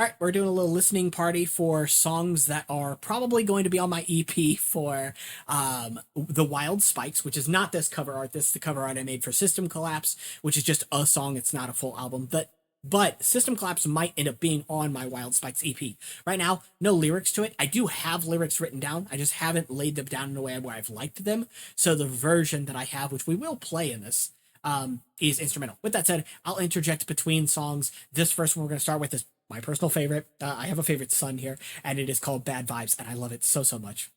All right, we're doing a little listening party for songs that are probably going to be on my EP for The Wild Spikes, which is not this cover art. This is the cover art I made for System Collapse, which is just a song. It's not a full album. But System Collapse might end up being on my Wild Spikes EP. Right now, no lyrics to it. I do have lyrics written down. I just haven't laid them down in a way where I've liked them. So the version that I have, which we will play in this, is instrumental. With that said, I'll interject between songs. This first one we're going to start with is my personal favorite. I have a favorite son here, and it is called Bad Vibes, and I love it so, so much.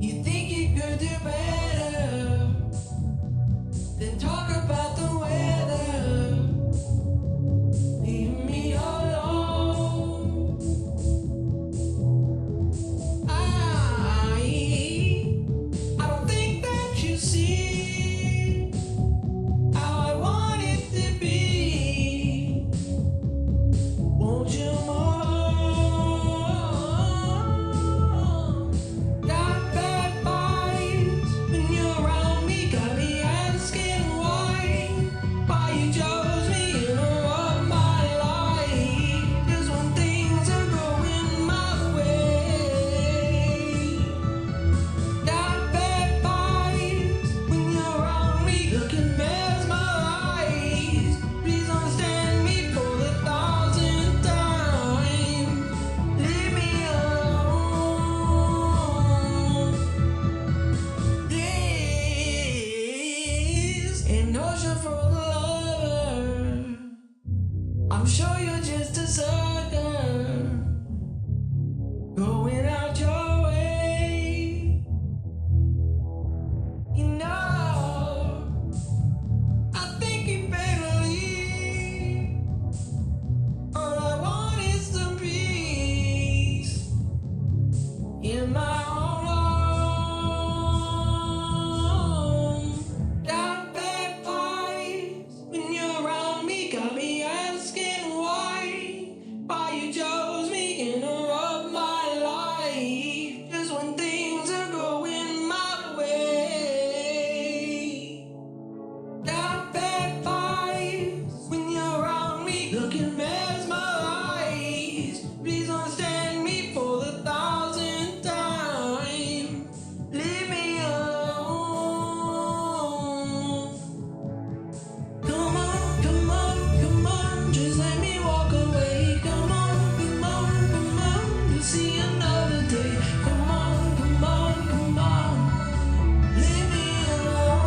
You think you could do better than talk about the weather, leaving me alone. I don't think that you see how I want it to be. Won't you more? Got bad vibes when you're around me. Got me asking why you chose me in all my life. Just when things are going my way. Got bad vibes when you're around me. Looking mesmerized. Please understand me for the thousandth time. Leave me alone. This ain't no show for the lover. I'm sure you're just a sucker, going out your way. You know, I think you better leave. All I want is some peace in my own home. Got bad vibes when you're around me. Got me asking why you chose me in all my life. Just when things are going my way. Got bad vibes when you're around me. Looking mesmerized. Please understand me for the thousandth time. Leave me alone. Come on, come on, come on. Just let me walk away. Come on, come on, come on. You'll see another day. Come on, come on, come on. Leave me alone.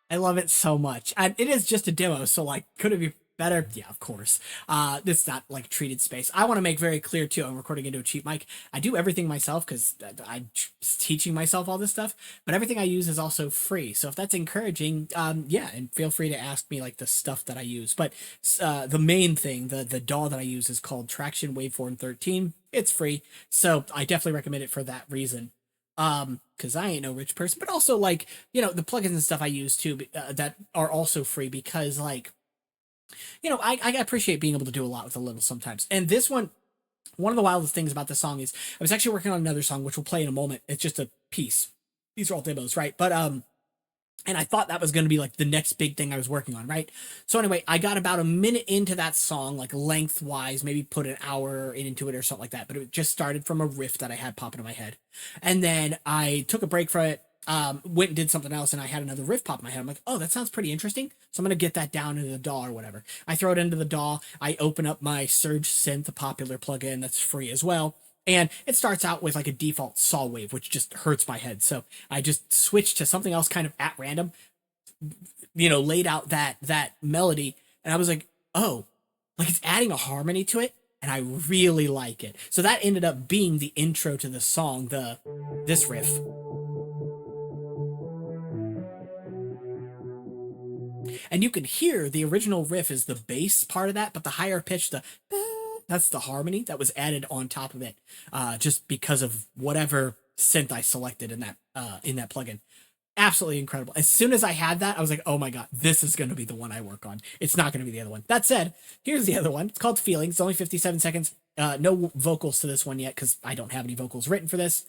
I love it so much. And it is just a demo, so like, could it be better? Yeah, of course. It's not like treated space. I want to make very clear too, I'm recording into a cheap mic. I do everything myself because I'm teaching myself all this stuff, but everything I use is also free. So if that's encouraging, yeah, and feel free to ask me like the stuff that I use. But the main thing, the DAW that I use is called Traction Waveform 13. It's free, so I definitely recommend it for that reason. Because I ain't no rich person, but also like, the plugins and stuff I use too, that are also free because like, I appreciate being able to do a lot with a little sometimes. And this one of the wildest things about this song is I was actually working on another song, which we'll play in a moment. It's just a piece. These are all demos, right? But and I thought that was going to be like the next big thing I was working on, right? So anyway, I got about a minute into that song, like lengthwise, maybe put an hour into it or something like that. But it just started from a riff that I had popping in my head, and then I took a break from it, went and did something else, and I had another riff pop in my head. I'm like, oh, that sounds pretty interesting. So I'm gonna get that down into the DAW or whatever. I throw it into the DAW. I open up my Surge Synth, a popular plugin that's free as well. And it starts out with like a default saw wave, which just hurts my head. So I just switched to something else kind of at random, laid out that melody, and I was like, oh, like it's adding a harmony to it, and I really like it. So that ended up being the intro to the song, this riff. And you can hear the original riff is the bass part of that, but the higher pitch, that's the harmony that was added on top of it, just because of whatever synth I selected in that plugin. Absolutely incredible. As soon as I had that, I was like, oh my god, this is going to be the one I work on. It's not going to be the other one. That said, here's the other one. It's called Feelings. It's only 57 seconds. No vocals to this one yet because I don't have any vocals written for this.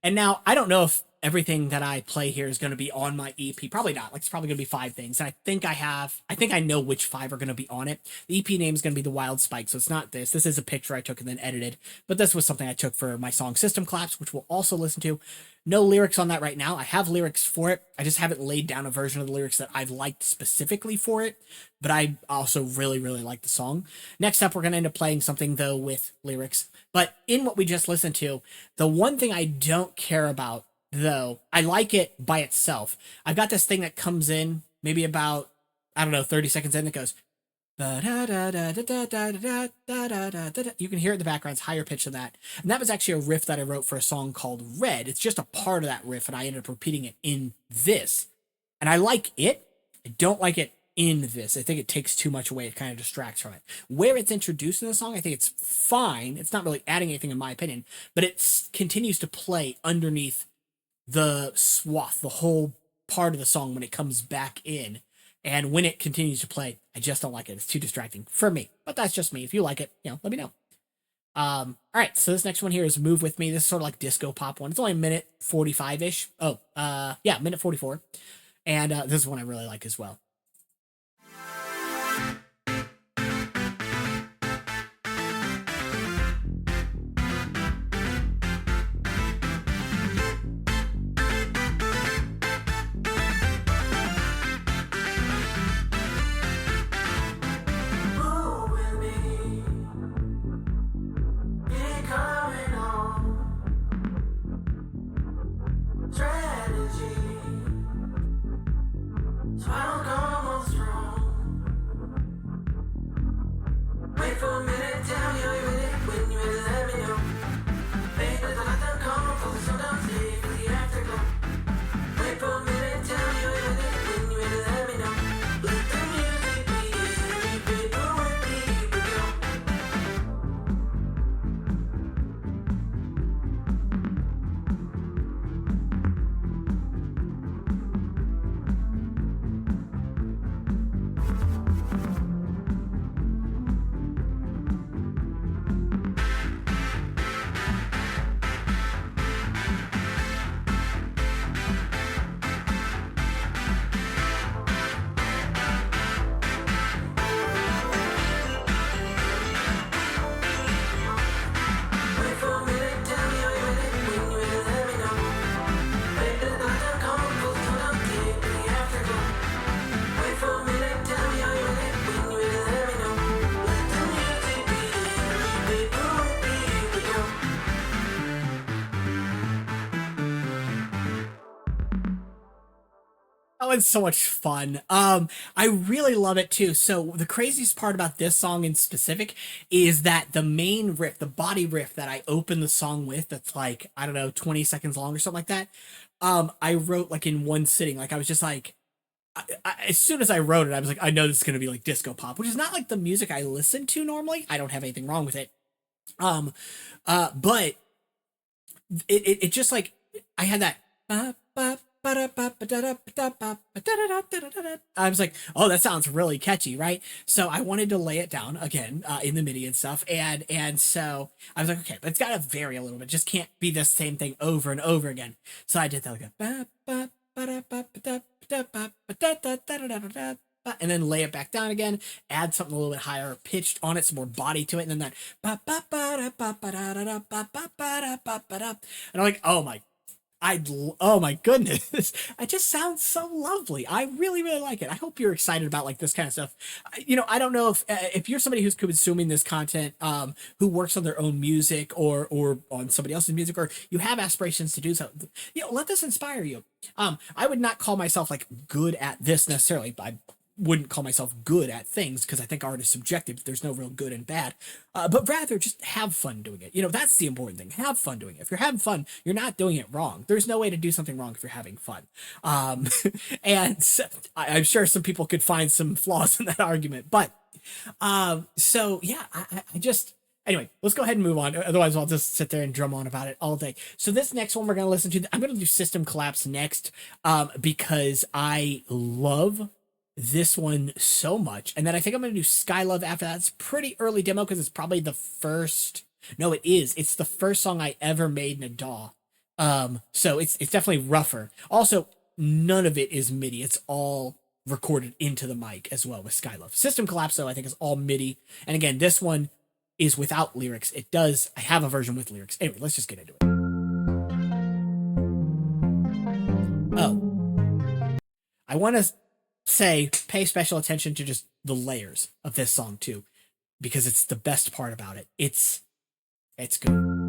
And now I don't know if everything that I play here is going to be on my EP. Probably not. Like it's probably going to be 5 things. And I think I know which 5 are going to be on it. The EP name is going to be The Wild Spike. So it's not this. This is a picture I took and then edited. But this was something I took for my song System Collapse, which we'll also listen to. No lyrics on that right now. I have lyrics for it. I just haven't laid down a version of the lyrics that I've liked specifically for it. But I also really, really like the song. Next up, we're going to end up playing something, though, with lyrics. But in what we just listened to, the one thing I don't care about, though, I like it by itself. I've got this thing that comes in maybe about, 30 seconds in that goes, you can hear it in the background. It's higher pitch than that. And that was actually a riff that I wrote for a song called Red. It's just a part of that riff, and I ended up repeating it in this. And I like it. I don't like it in this. I think it takes too much away. It kind of distracts from it. Where it's introduced in the song, I think it's fine. It's not really adding anything in my opinion, but it continues to play underneath the swath, the whole part of the song when it comes back in. And when it continues to play, I just don't like it. It's too distracting for me. But that's just me. If you like it, let me know. All right, so this next one here is Move With Me. This is sort of like disco pop one. It's only a minute 45-ish. Minute 44. And this is one I really like as well. Oh, it's so much fun. I really love it too. So the craziest part about this song in specific is that the main riff, the body riff that I open the song with, that's like, I don't know, 20 seconds long or something like that. I wrote like in one sitting. Like I was just like, as soon as I wrote it, I was like, I know this is gonna be like disco pop, which is not like the music I listen to normally. I don't have anything wrong with it. Um, but it just like I had that. I was like, oh, that sounds really catchy, right? So I wanted to lay it down again in the MIDI and stuff, and so I was like, okay, but it's got to vary a little bit. Just can't be the same thing over and over again. So I did that like and then lay it back down again, add something a little bit higher pitched on it, some more body to it, and then that and I'm like, oh my goodness, it just sounds so lovely. I really, really like it. I hope you're excited about like this kind of stuff. I don't know if you're somebody who's consuming this content, who works on their own music or on somebody else's music, or you have aspirations to do so. Let this inspire you. I would not call myself like good at this necessarily. I wouldn't call myself good at things because I think art is subjective. There's no real good and bad, but rather just have fun doing it. That's the important thing. Have fun doing it. If you're having fun, you're not doing it wrong. There's no way to do something wrong if you're having fun. And so, I'm sure some people could find some flaws in that argument, but so yeah, I just. Anyway, let's go ahead and move on. Otherwise, I'll just sit there and drum on about it all day. So this next one we're going to listen to, I'm going to do System Collapse next, because I love this one so much. And then I think I'm going to do Skylove after that. It's a pretty early demo because it's probably the first. No, it is. It's the first song I ever made in a DAW. So it's definitely rougher. Also, none of it is MIDI. It's all recorded into the mic as well with Skylove. System Collapse, though, I think is all MIDI. And again, this one is without lyrics. I have a version with lyrics. Anyway, let's just get into it. Oh, I want to say pay special attention to just the layers of this song too, because it's the best part about it. It's good.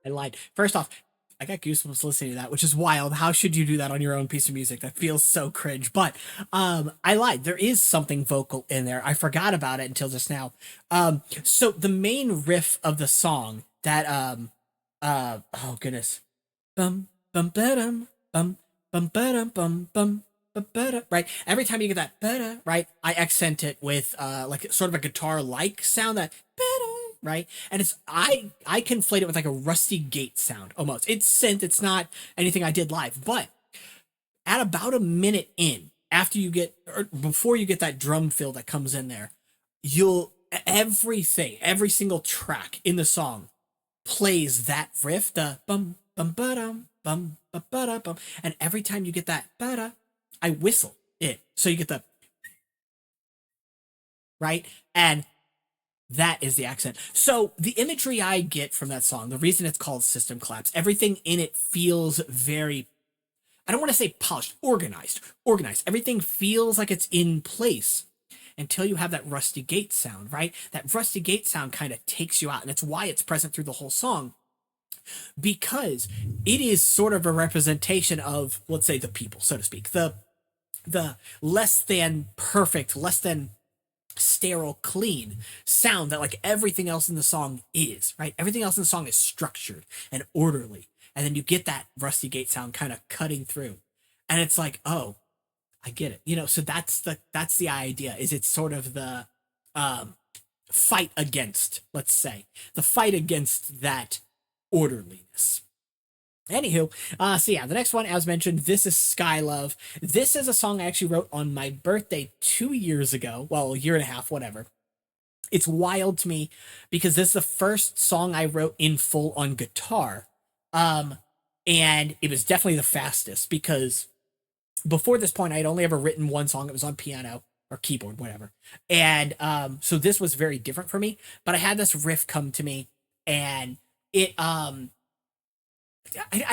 I lied. First off, I got goosebumps listening to that, which is wild. How should you do that on your own piece of music? That feels so cringe. But I lied. There is something vocal in there. I forgot about it until just now. So the main riff of the song that Oh goodness. Bum bum ba-dum bum bum ba-dum bum bum ba-da, right? Every time you get that ba-da, right, I accent it with like sort of a guitar like sound, that ba-da, right? And it's I conflate it with like a rusty gate sound almost. It's synth, it's not anything I did live, but at about a minute in, after you get or before you get that drum fill that comes in there, you'll everything, every single track in the song plays that riff, the bum bum ba bum, and every time you get that ba I whistle it, so you get the right, and that is the accent. So the imagery I get from that song, the reason it's called System Collapse, everything in it feels very, I don't want to say polished, organized. Everything feels like it's in place until you have that rusty gate sound, right? That rusty gate sound kind of takes you out, and it's why it's present through the whole song, because it is sort of a representation of, let's say, the people, so to speak, the less than perfect, less than sterile, clean sound that like everything else in the song is, right? Everything else in the song is structured and orderly, and then you get that rusty gate sound kind of cutting through, and it's like, oh, I get it, you know. So that's the idea, is it's sort of the um fight against, let's say, the fight against that orderliness. Anywho, so yeah, the next one, as mentioned, this is Sky Love. This is a song I actually wrote on my birthday 2 years ago. Well, a year and a half, whatever. It's wild to me because this is the first song I wrote in full on guitar. Um, and it was definitely the fastest, because before this point, I had only ever written one song. It was on piano or keyboard, whatever. And so this was very different for me. But I had this riff come to me, and it I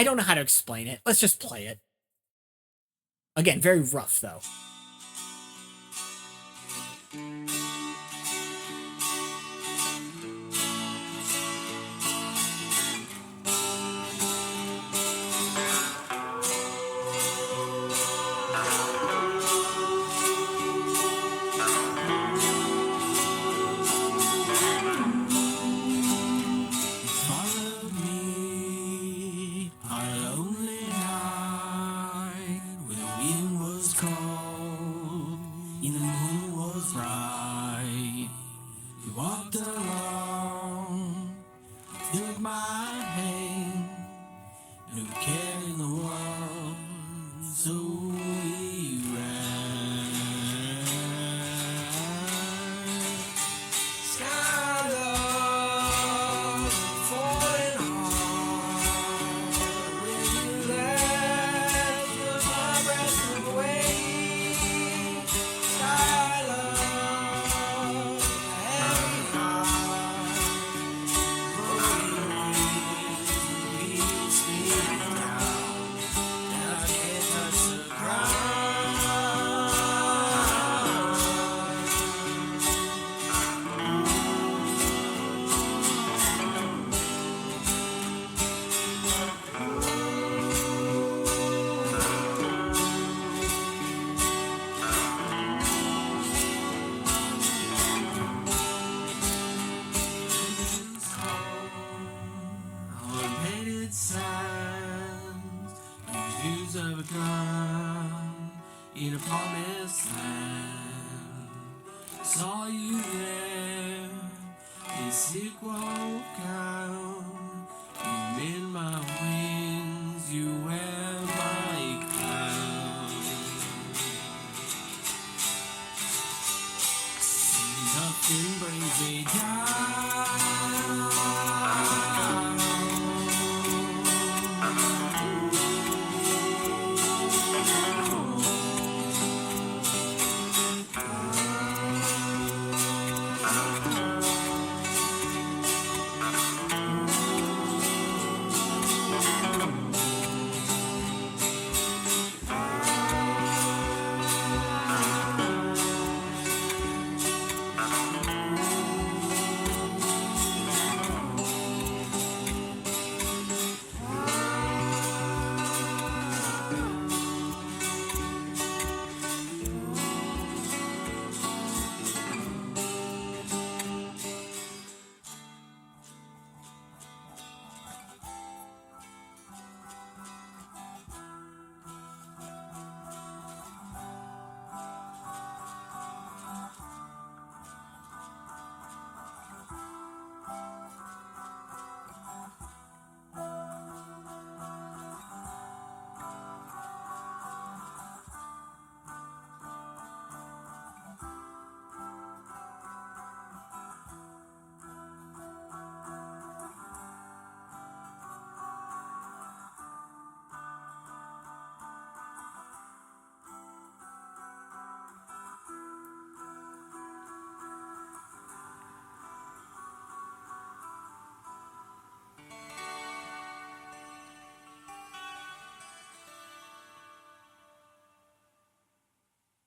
don't know how to explain it. Let's just play it. Again, very rough though. Follow me on a lonely night when the wind was cold and the moon was bright. We walked along, took my hand, no care in the world, so we ran. Sky love, falling hard. When you left, took my breath away. Sky love, heavy heart. Rolling beats me down, and I can't touch the ground. Painted signs, views of a gun in a promised land. Saw you there, this sick walk out. You mend my wings, you wear my crown. Nothing brings me down.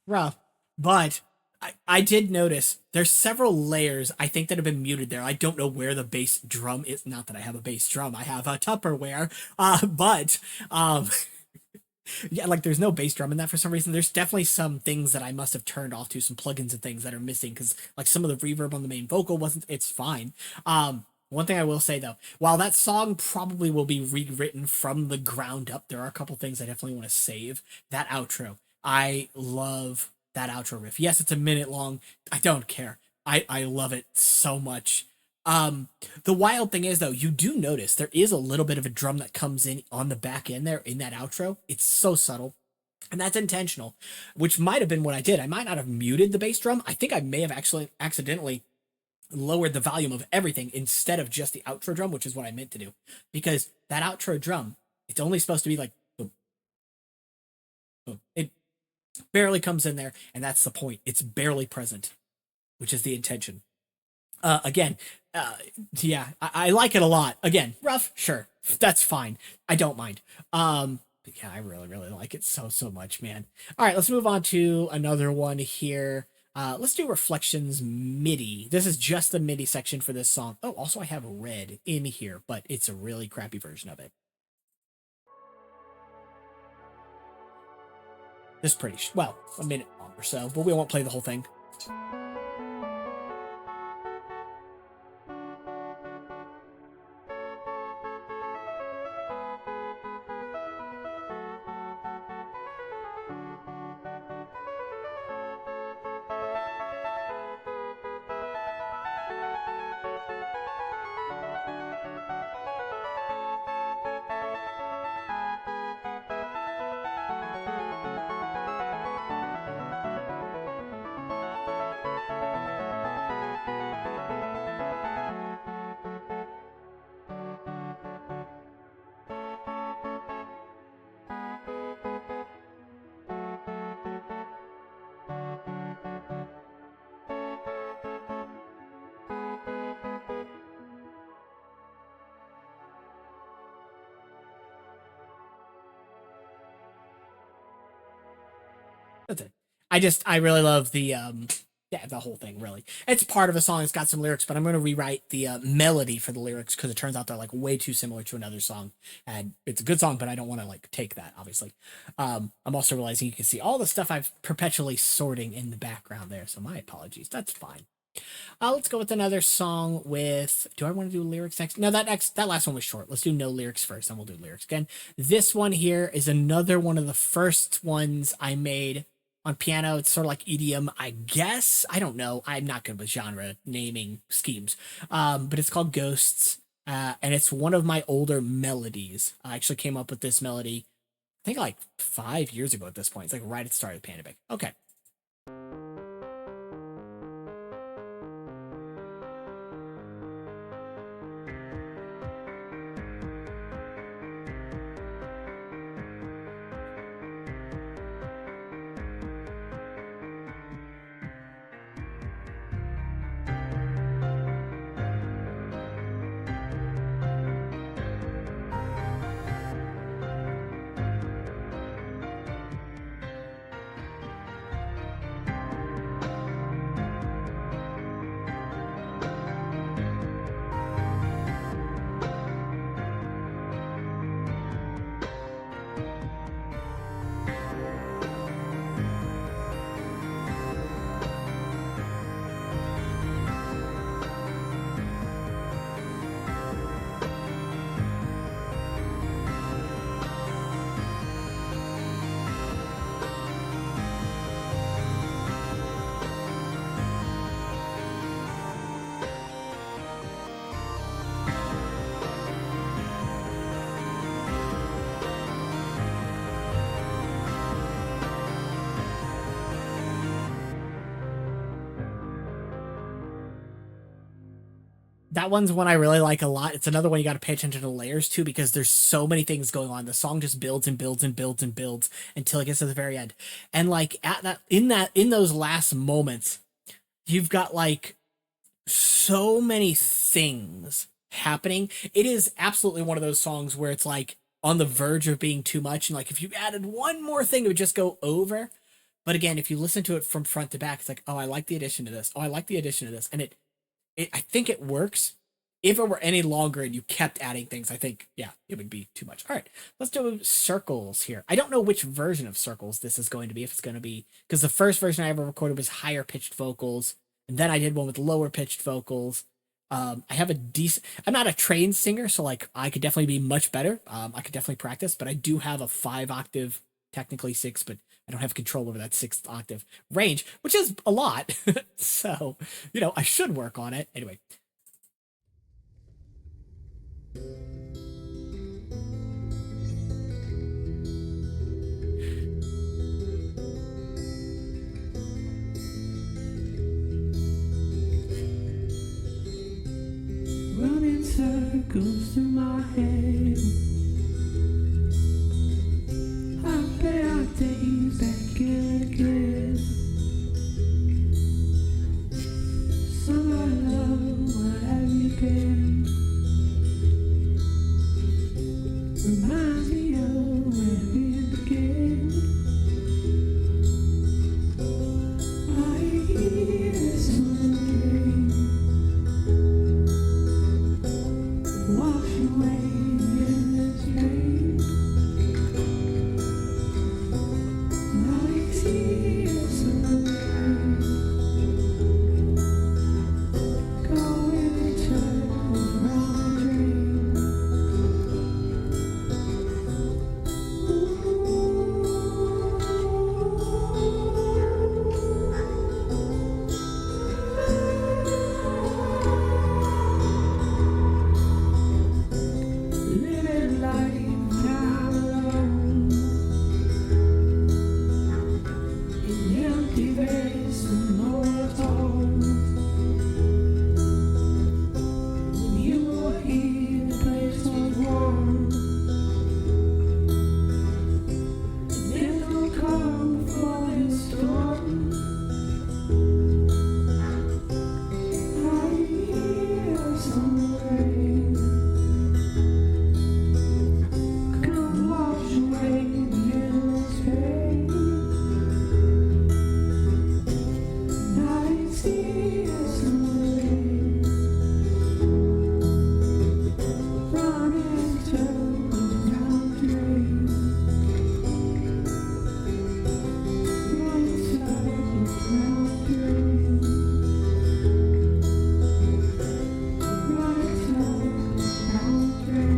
rough. But I did notice there's several layers I think that have been muted there. I don't know where the bass drum is. Not that I have a bass drum. I have a Tupperware. But yeah, like there's no bass drum in that for some reason. There's definitely some things that I must have turned off to, some plugins and things that are missing because like some of the reverb on the main vocal wasn't. It's fine. One thing I will say though, while that song probably will be rewritten from the ground up, there are a couple things I definitely want to save. That outro, I love that outro riff. Yes, it's a minute long. I don't care. I love it so much. Um, the wild thing is though, you do notice there is a little bit of a drum that comes in on the back end there in that outro. It's so subtle. And that's intentional, which might have been what I did. I might not have muted the bass drum. I think I may have actually accidentally lowered the volume of everything instead of just the outro drum, which is what I meant to do. Because that outro drum, it's only supposed to be like boom, boom. It barely comes in there, and that's the point. It's barely present, which is the intention. Again, uh, yeah, I like it a lot. Again, rough, sure, that's fine. I don't mind. But yeah, I really, really like it so, so much, man. All right, let's move on to another one here. Let's do Reflections MIDI. This is just the MIDI section for this song. Oh, also I have Red in here, but it's a really crappy version of it. This is pretty, well, a minute long or so, but we won't play the whole thing. That's it. I really love yeah, the whole thing really. It's part of a song. It's got some lyrics, but I'm going to rewrite the melody for the lyrics because it turns out they're like way too similar to another song. And it's a good song, but I don't want to like take that, obviously. I'm also realizing you can see all the stuff I've perpetually sorting in the background there. So my apologies. That's fine. Let's go with another song with. Do I want to do lyrics next? No, that last one was short. Let's do no lyrics first, then we'll do lyrics again. This one here is another one of the first ones I made on piano. It's sort of like EDM, I guess. I don't know. I'm not good with genre naming schemes. But it's called Ghosts, and it's one of my older melodies. I actually came up with this melody, I think like 5 years ago at this point. It's like right at the start of the pandemic. Okay. That one's one I really like a lot. It's another one you got to pay attention to the layers too because there's so many things going on. The song just builds and builds and builds and builds until it gets to the very end. And like at in those last moments, you've got like so many things happening. It is absolutely one of those songs where it's like on the verge of being too much and like if you added one more thing it would just go over. But again, if you listen to it from front to back, it's like, oh, I like the addition to this. Oh, I like the addition to this. And I think it works. If it were any longer and you kept adding things, I think, yeah, it would be too much. All right, let's do circles here. I don't know which version of circles this is going to be, if it's going to be, because the first version I ever recorded was higher pitched vocals, and then I did one with lower pitched vocals. I have a decent, I'm not a trained singer, so like I could definitely be much better. I could definitely practice, but I do have a 5-octave, technically 6, but I don't have control over that 6th octave range, which is a lot. So, I should work on it. Anyway. Running circles through my head. I play out days back and again. Summer love, where have you been? Reminds me of where we began. I hear some rain wash away in this rain. I see some rain going in circles round the drain. Living life down alone in empty beds and no at all. When you were here, the place was warm. There's no calm before this storm. I hear some rain. Come wash away the endless pain. I see some rain running circles round the drain. Running circles round the drain. Running circles round the drain.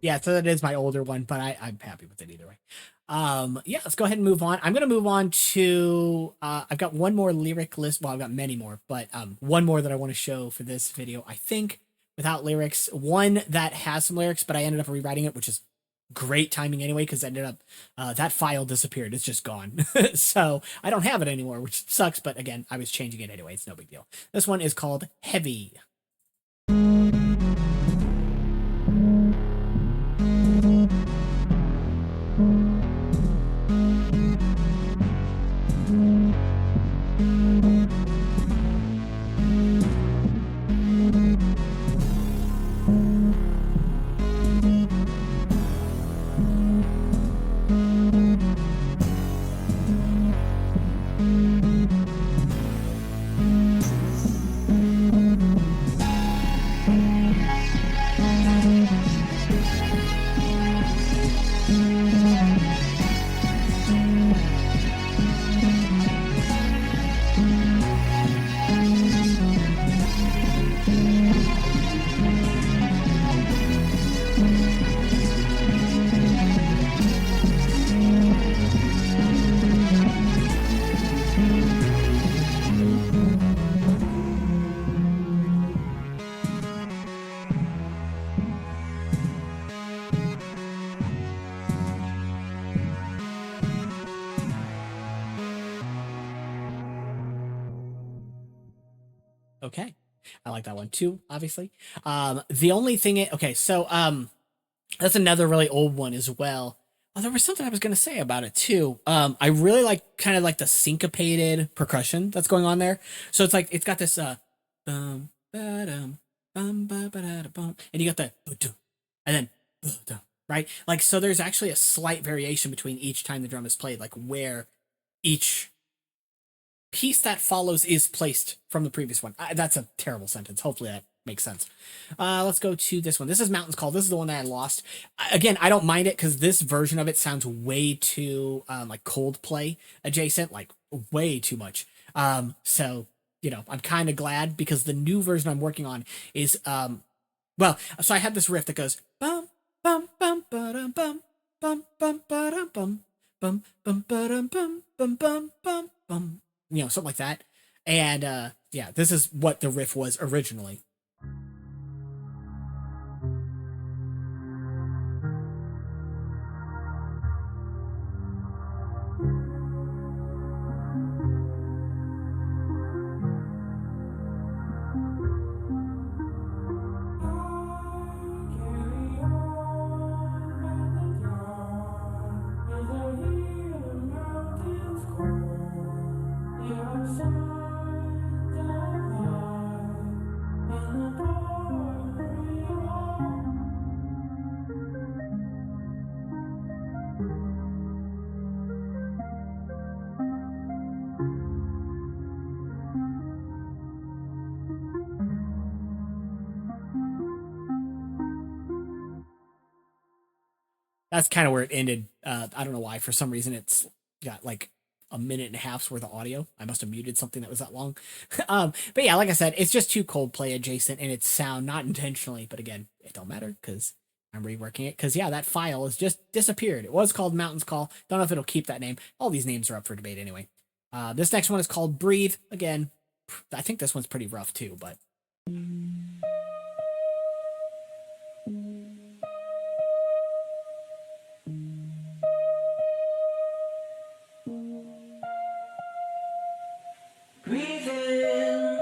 Yeah, so that is my older one, but I'm happy with it either way. Yeah, let's go ahead and move on. I'm gonna move on to I've got one more lyric list. Well, I've got many more, but one more that I want to show for this video. I think without lyrics, one that has some lyrics, but I ended up rewriting it, which is great timing anyway, because I ended up that file disappeared. It's just gone. So I don't have it anymore, which sucks, but again, I was changing it anyway. It's no big deal. This one is called Heavy. Okay. I like that one too, obviously. The only thing okay, so that's another really old one as well. Oh, there was something I was gonna say about it too. I really like kind of like the syncopated percussion that's going on there. So it's like it's got this bum, and you got the and then right? Like so there's actually a slight variation between each time the drum is played, like where each piece that follows is placed from the previous one. That's a terrible sentence. Hopefully that makes sense. Let's go to this one. This is Mountain's Call. This is the one that I lost. Again, I don't mind it because this version of it sounds way too like Coldplay adjacent, like way too much. So you know, I'm kind of glad because the new version I'm working on is well, so I had this riff that goes bum bum bum ba bum bum bum ba bum bum bum ba bum bum bum bum bum, you know, something like that. And yeah, this is what the riff was originally. That's kind of where it ended. I don't know why. For some reason, it's got like a minute and a half's worth of audio. I must have muted something that was that long. But yeah, like I said, it's just too Coldplay adjacent in its sound, not intentionally. But again, it don't matter because I'm reworking it. Because yeah, that file has just disappeared. It was called Mountain's Call. Don't know if it'll keep that name. All these names are up for debate anyway. This next one is called Breathe. Again, I think this one's pretty rough too, but. Breathing,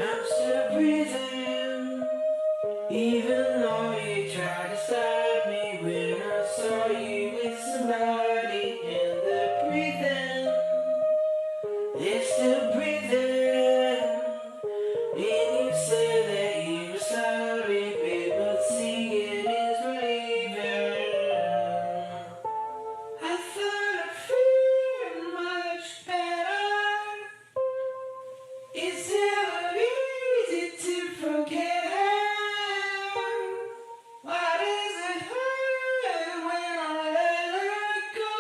I'm still breathing. Even though you tried to stop me when I saw you with somebody, and the breathing is still breathing. And you said that you were sorry, babe, but seeing is believing. I thought I'd feel much better. It's never easy to forget her. Why does it hurt when I let her go?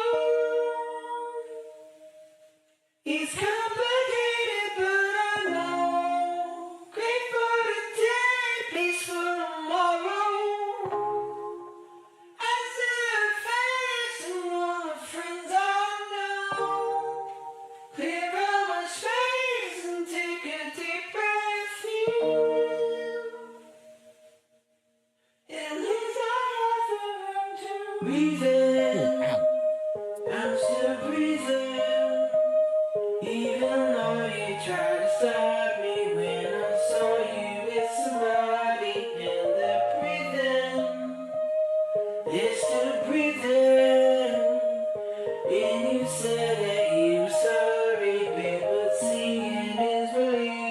It's complicated, but I know. Grateful today, peace for tomorrow. I said thanks to all the friends I know. Clear out my space and take a deep breath in. At least I have the room to breathe in. Ow. I'm still breathing. Even though you tried to stop me when I saw you with somebody, and the breathing is still breathing. And you said that you were sorry, babe, but seeing is believing.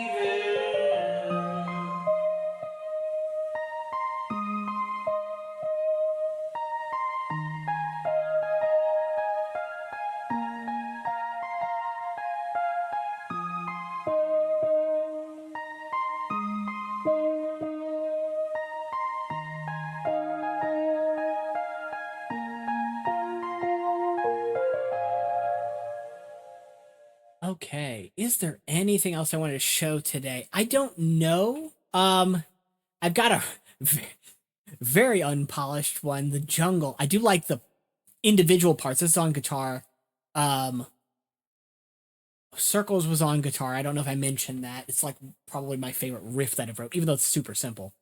Okay. Is there anything else I wanted to show today? I don't know. I've got a very unpolished one, The Jungle. I do like the individual parts. This is on guitar. Circles was on guitar. I don't know if I mentioned that. It's like probably my favorite riff that I've wrote, even though it's super simple.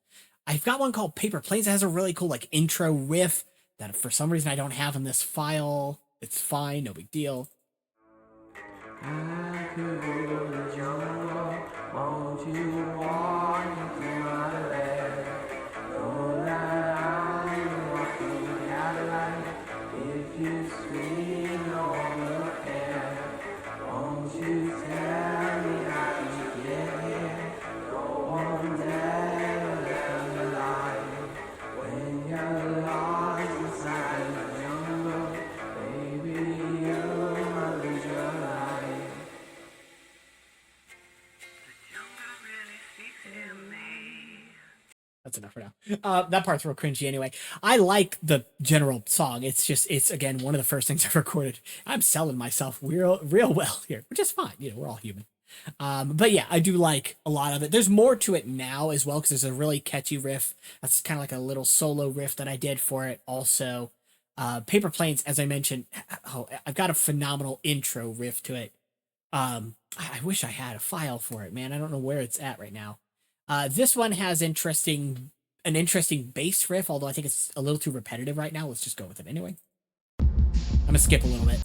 I've got one called Paper Planes that has a really cool like intro riff that for some reason I don't have in this file. It's fine, no big deal. I could go to the jungle, won't you want into my bed. Know that I'm walking out of life. If you scream, no one will care. Won't you tell me how you get here? No one ever left me alive. When you're lost inside the jungle, baby, you might lose your life. That's enough for now. That part's real cringy anyway. I like the general song. It's again one of the first things I've recorded. I'm selling myself real well here, which is fine. You know, we're all human. But yeah, I do like a lot of it. There's more to it now as well because there's a really catchy riff. That's kind of like a little solo riff that I did for it. Also, Paper Planes, as I mentioned, oh, I've got a phenomenal intro riff to it. I wish I had a file for it, man. I don't know where it's at right now. This one has an interesting bass riff, although I think it's a little too repetitive right now. Let's just go with it anyway. I'm gonna skip a little bit.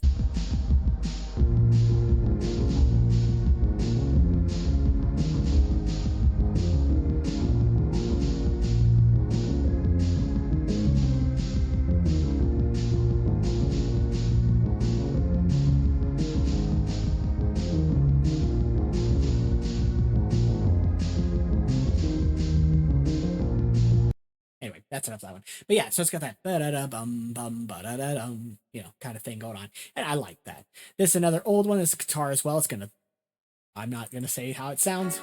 Anyway, that's enough of that one. But yeah, so it's got that ba-da-da-bum, bum, ba-da-da-dum, you know, kind of thing going on. And I like that. This is another old one. This guitar as well. I'm not gonna say how it sounds.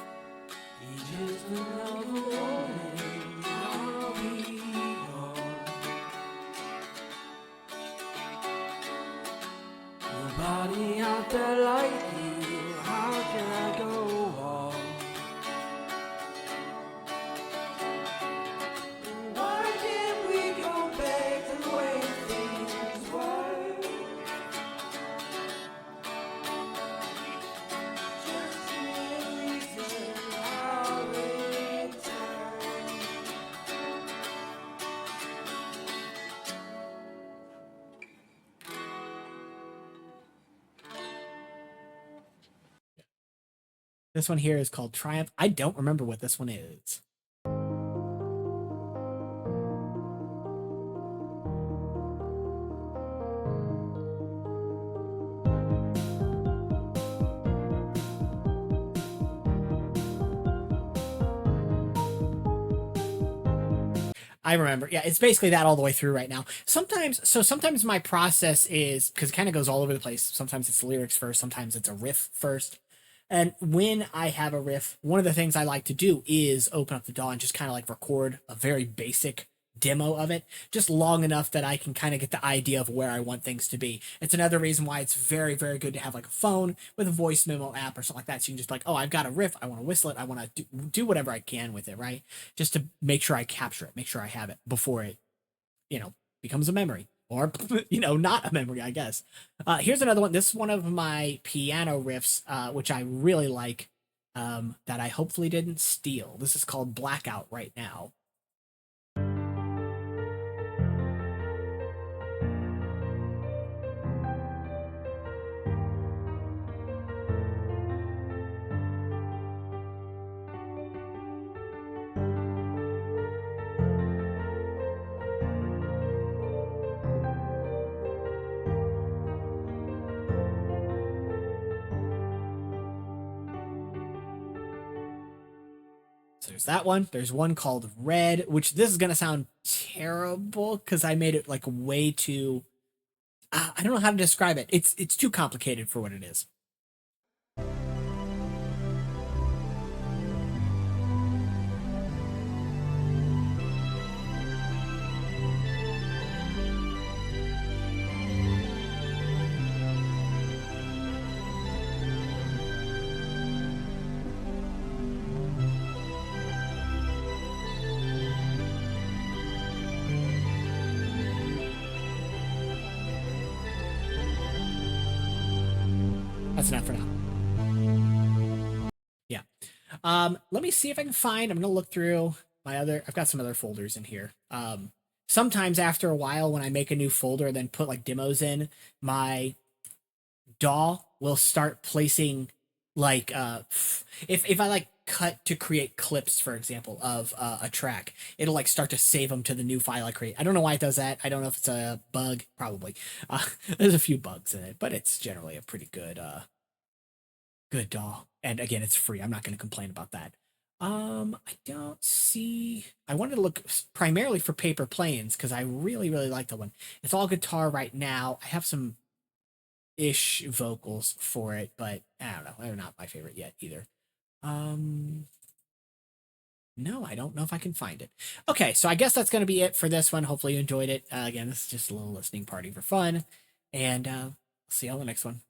Nobody out there like you. How can I go on? Why can't we go back to the way things were? Just a reason I'll return. This one here is called Triumph. I don't remember what this one is. I remember. Yeah, it's basically that all the way through right now. Sometimes my process is because it kind of goes all over the place. Sometimes it's the lyrics first, sometimes it's a riff first. And when I have a riff, one of the things I like to do is open up the DAW and just kind of like record a very basic demo of it, just long enough that I can kind of get the idea of where I want things to be. It's another reason why it's very, very good to have like a phone with a voice memo app or something like that. So you can just like, oh, I've got a riff. I want to whistle it. I want to do whatever I can with it, right? Just to make sure I capture it, make sure I have it before it, you know, becomes a memory. Or, you know, not a memory, I guess. Here's another one. This is one of my piano riffs, which I really like, that I hopefully didn't steal. This is called Blackout right now. So there's that one. There's one called Red, which this is going to sound terrible because I made it like way too, I don't know how to describe it. It's too complicated for what it is. That's enough for now. Yeah. Let me see if I can find, I'm going to look through I've got some other folders in here. Sometimes after a while when I make a new folder and then put like demos in, my DAW will start placing like, if I like cut to create clips, for example, of a track. It'll like start to save them to the new file I create. I don't know why it does that. I don't know if it's a bug. Probably. There's a few bugs in it, but it's generally a pretty good DAW. And again, it's free. I'm not going to complain about that. I don't see. I wanted to look primarily for Paper Planes because I really, really like that one. It's all guitar right now. I have some ish vocals for it, but I don't know. They're not my favorite yet either. No, I don't know if I can find it. Okay, so I guess that's going to be it for this one. Hopefully you enjoyed it. Again, this is just a little listening party for fun, and see you on the next one.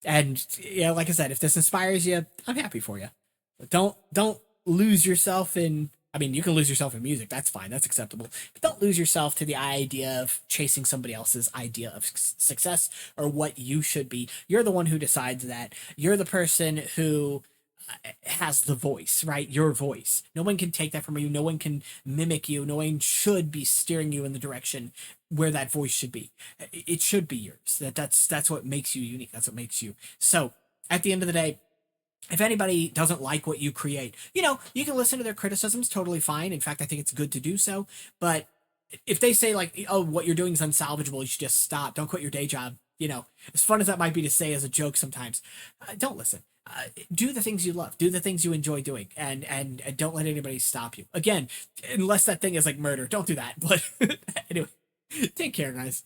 And yeah, like I said, if this inspires you, I'm happy for you. But don't lose yourself in. I mean, you can lose yourself in music. That's fine. That's acceptable. But don't lose yourself to the idea of chasing somebody else's idea of success or what you should be. You're the one who decides that. You're the person who has the voice, right? Your voice. No one can take that from you. No one can mimic you. No one should be steering you in the direction where that voice should be. It should be yours. That's what makes you unique. That's what makes you. So at the end of the day, if anybody doesn't like what you create, you can listen to their criticisms, totally fine. In fact, I think it's good to do so. But if they say like, oh, what you're doing is unsalvageable, you should just stop. Don't quit your day job. As fun as that might be to say as a joke sometimes, don't listen. Do the things you love. Do the things you enjoy doing, and don't let anybody stop you. Again, unless that thing is like murder, don't do that. But anyway, take care, guys.